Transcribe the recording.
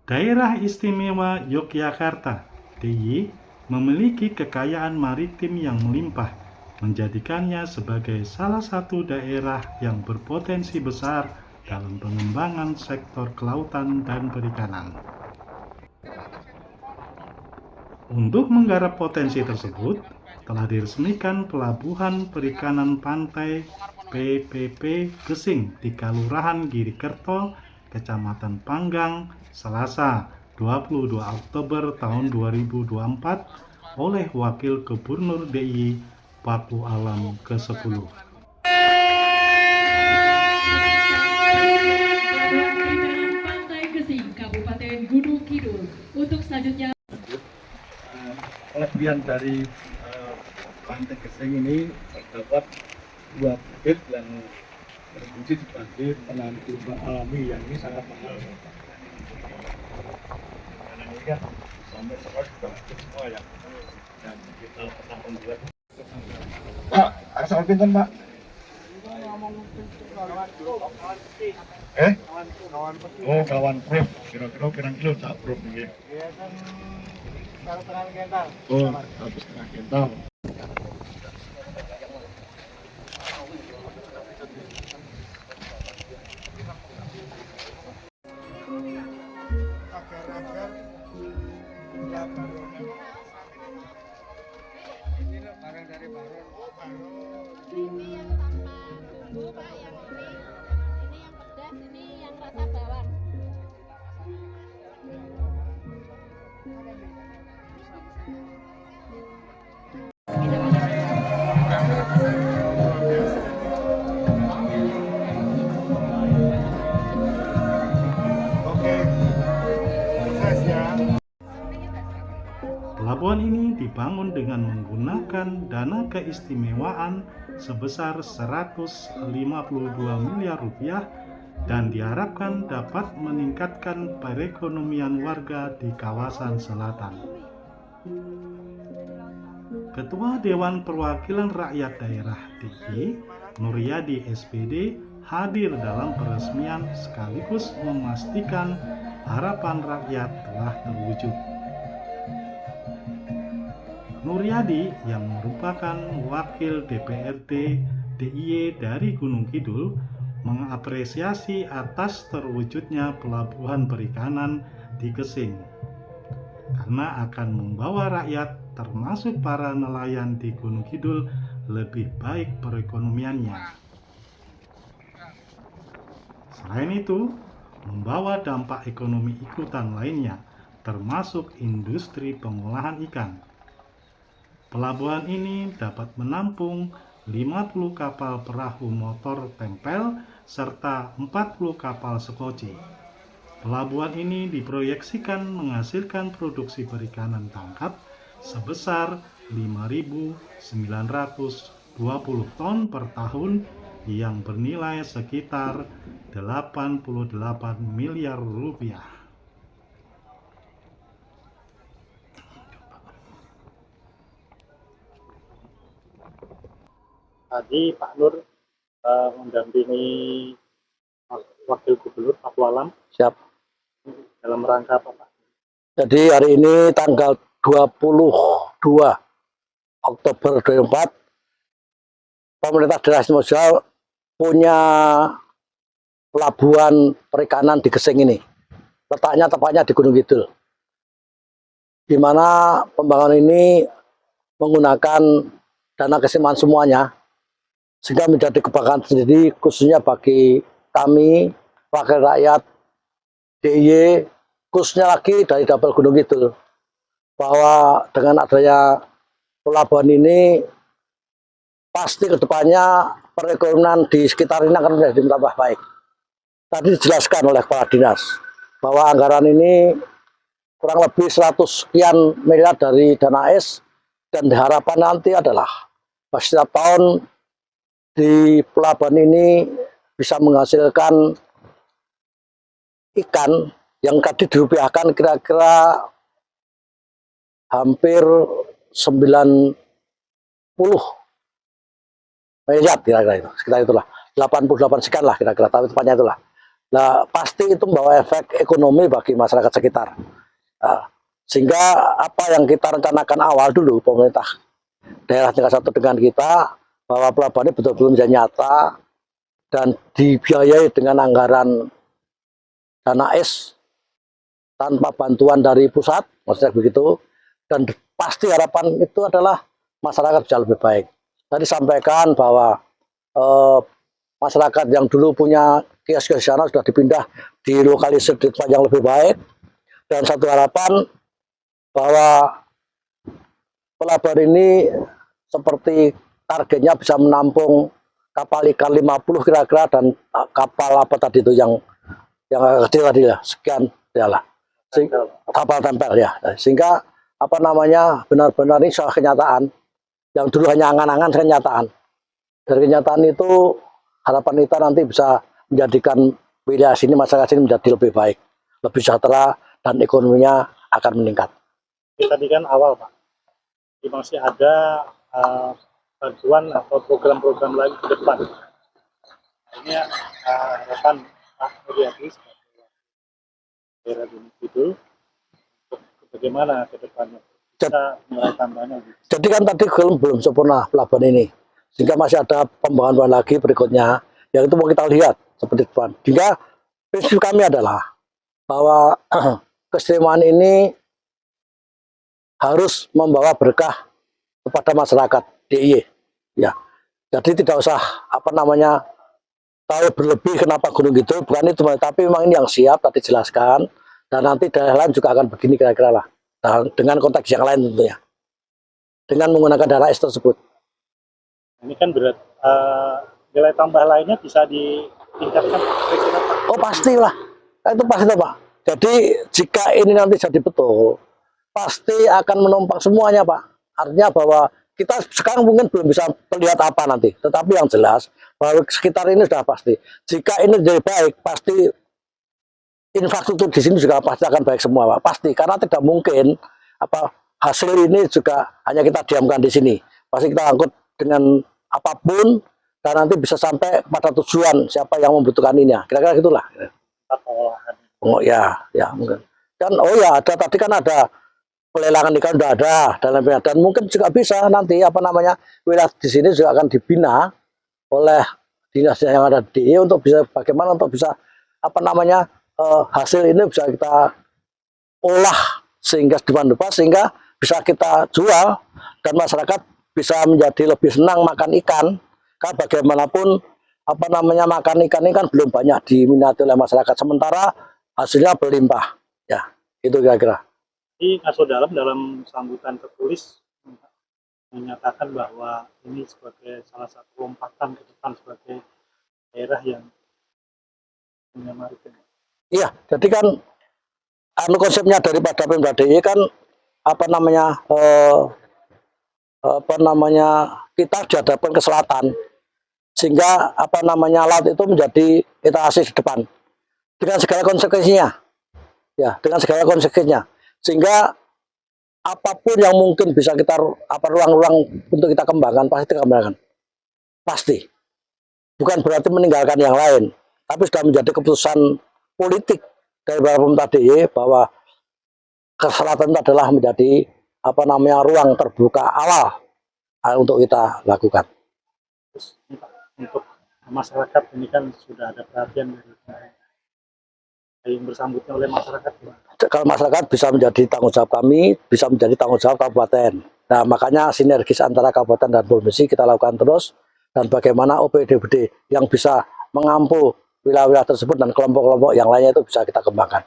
Daerah Istimewa Yogyakarta (DIY) memiliki kekayaan maritim yang melimpah, menjadikannya sebagai salah satu daerah yang berpotensi besar dalam pengembangan sektor kelautan dan perikanan. Untuk menggarap potensi tersebut, telah diresmikan Pelabuhan Perikanan Pantai PPP Gesing di Kelurahan Girikerto, Kecamatan Panggang, Selasa, 22 Oktober tahun 2024 oleh Wakil Gubernur DIY Paku Alam ke-10. Pantai Gesing, Kabupaten Gunung Kidul. Untuk selanjutnya, kelebihan dari Pantai Gesing ini terdapat dua bukit yang berfungsi sebagai penahan gelombang alami yang ini sangat mahal. Karena ini kan sampai sekarang juga bukit semua ya, dan kita pernah membuat. Pak, asal pinten Pak? Oh, kawan prof, kira-kira pirang kilo tak prof nih? Oh, 1,5 kental. Ini barang dari Baron. Ini yang tanpa bumbu Pak, yang ini yang pedas, ini yang rasa bawang. Pelabuhan ini dibangun dengan menggunakan dana keistimewaan sebesar 152 miliar rupiah dan diharapkan dapat meningkatkan perekonomian warga di kawasan selatan. Ketua Dewan Perwakilan Rakyat Daerah DIY, Nuryadi SPD, hadir dalam peresmian sekaligus memastikan harapan rakyat telah terwujud. Nuryadi yang merupakan wakil DPRD DIY dari Gunung Kidul mengapresiasi atas terwujudnya pelabuhan perikanan di Gesing karena akan membawa rakyat termasuk para nelayan di Gunung Kidul lebih baik perekonomiannya. Selain itu, membawa dampak ekonomi ikutan lainnya termasuk industri pengolahan ikan. Pelabuhan ini dapat menampung 50 kapal perahu motor tempel serta 40 kapal sekoci. Pelabuhan ini diproyeksikan menghasilkan produksi perikanan tangkap sebesar 5.920 ton per tahun yang bernilai sekitar 88 miliar rupiah. Tadi Pak Nur mendampingi Wakil Gubernur Paku Alam. Siap. Dalam rangka apa Pak? Jadi hari ini tanggal 22 Oktober 2024, pemerintah daerah Istimewa punya pelabuhan perikanan di Gesing ini. Letaknya tepatnya di Gunung Kidul, di mana pembangunan ini menggunakan dana keistimewaan semuanya, sehingga menjadi kebanggaan sendiri khususnya bagi kami wakil rakyat DIY, khususnya lagi dari Dapil Gunung Kidul, bahwa dengan adanya pelabuhan ini pasti kedepannya perekonomian di sekitar ini akan menjadi tambah baik. Tadi dijelaskan oleh Kepala Dinas bahwa anggaran ini kurang lebih 100 sekian miliar dari dana AS, dan diharapkan nanti adalah setiap tahun di pelabuhan ini bisa menghasilkan ikan yang tadi dirupiahkan kira-kira hampir 90 miliar kira-kira itu, sekitar itulah 88 sekian lah kira-kira, tapi tepatnya itulah Nah, pasti itu membawa efek ekonomi bagi masyarakat sekitar. Nah, sehingga apa yang kita rencanakan awal dulu pemerintah daerah tingkat 1 dengan kita, bahwa pelabuhan ini betul-betul menjadi nyata dan dibiayai dengan anggaran dana es tanpa bantuan dari pusat, maksudnya begitu. Dan pasti harapan itu adalah masyarakat bisa lebih baik. Tadi sampaikan bahwa masyarakat yang dulu punya kios-kios di sana sudah dipindah dilokalisir di tempat yang lebih baik. Dan satu harapan bahwa pelabuhan ini seperti targetnya bisa menampung kapal ikan 50 kira-kira, dan kapal apa tadi itu yang kecil tadi ya, sekian ya lah. Kapal tempel ya. Sehingga apa namanya benar-benar ini soal kenyataan. Yang dulu hanya angan-angan, kenyataan. Dari kenyataan itu harapan kita nanti bisa menjadikan wilayah sini, masyarakat sini menjadi lebih baik, lebih sejahtera, dan ekonominya akan meningkat. Tadi kan awal Pak, masih ada bantuan atau program-program lagi ke depan. Ini harapan Pak Mulyadi sebagai daerah Gunung Kidul untuk bagaimana ke depannya bisa mulai tambahnya. Jadi kan tadi belum sempurna pelabuhan ini, sehingga masih ada pembangunan lagi berikutnya yang itu mau kita lihat seperti depan. Sehingga prinsip kami adalah bahwa keistimewaan ini harus membawa berkah kepada masyarakat DIY. Ya, jadi tidak usah apa namanya tahu berlebih kenapa Gunung Kidul, bukan itu, tapi memang ini yang siap tadi jelaskan, dan nanti daerah lain juga akan begini kira-kira lah, dan dengan konteks yang lain tentunya, dengan menggunakan dana es tersebut. Ini kan berat, nilai tambah lainnya bisa ditingkatkan. Oh pastilah, itu pasti Pak. Jadi jika ini nanti jadi betul, pasti akan menumpang semuanya Pak. Artinya bahwa kita sekarang mungkin belum bisa melihat apa nanti, tetapi yang jelas bahwa sekitar ini sudah pasti. Jika ini jadi baik, pasti infrastruktur di sini juga pasti akan baik semua Pak. Pasti, karena tidak mungkin apa hasil ini juga hanya kita diamkan di sini. Pasti kita angkut dengan apapun dan nanti bisa sampai pada tujuan siapa yang membutuhkan ini ya. Kira-kira gitulah. Oh ya, ya mungkin. Dan oh ya ada tadi kan ada pelelangan ikan sudah ada dan mungkin juga bisa nanti apa namanya wilayah di sini juga akan dibina oleh dinas yang ada di DIY untuk bisa bagaimana untuk bisa apa namanya hasil ini bisa kita olah sehingga depan sehingga bisa kita jual dan masyarakat bisa menjadi lebih senang makan ikan. Karena bagaimanapun apa namanya makan ikan ini kan belum banyak diminati oleh masyarakat, sementara hasilnya berlimpah ya, itu kira-kira. Di dalam sambutan tertulis menyatakan bahwa ini sebagai salah satu lompatan ke depan sebagai daerah yang punya maritim. Iya, jadi kan konsepnya daripada Pemda DIY kan apa namanya kita dihadapkan ke selatan, sehingga apa namanya laut itu menjadi etalase di depan dengan segala konsekuensinya, ya dengan segala konsekuensinya. Sehingga apapun yang mungkin bisa kita ruang-ruang untuk kita kembangkan pasti kita kembangkan, pasti. Bukan berarti meninggalkan yang lain, tapi sudah menjadi keputusan politik dari pemerintah DIY bahwa ke selatan itu adalah menjadi apa namanya ruang terbuka awal untuk kita lakukan. Terus untuk masyarakat ini kan sudah ada perhatian dari yang bersambutnya oleh masyarakat. Kalau masyarakat bisa menjadi tanggung jawab kami, bisa menjadi tanggung jawab kabupaten. Nah makanya sinergis antara kabupaten dan provinsi kita lakukan terus, dan bagaimana OPDBD yang bisa mengampu wilayah-wilayah tersebut dan kelompok-kelompok yang lainnya itu bisa kita kembangkan.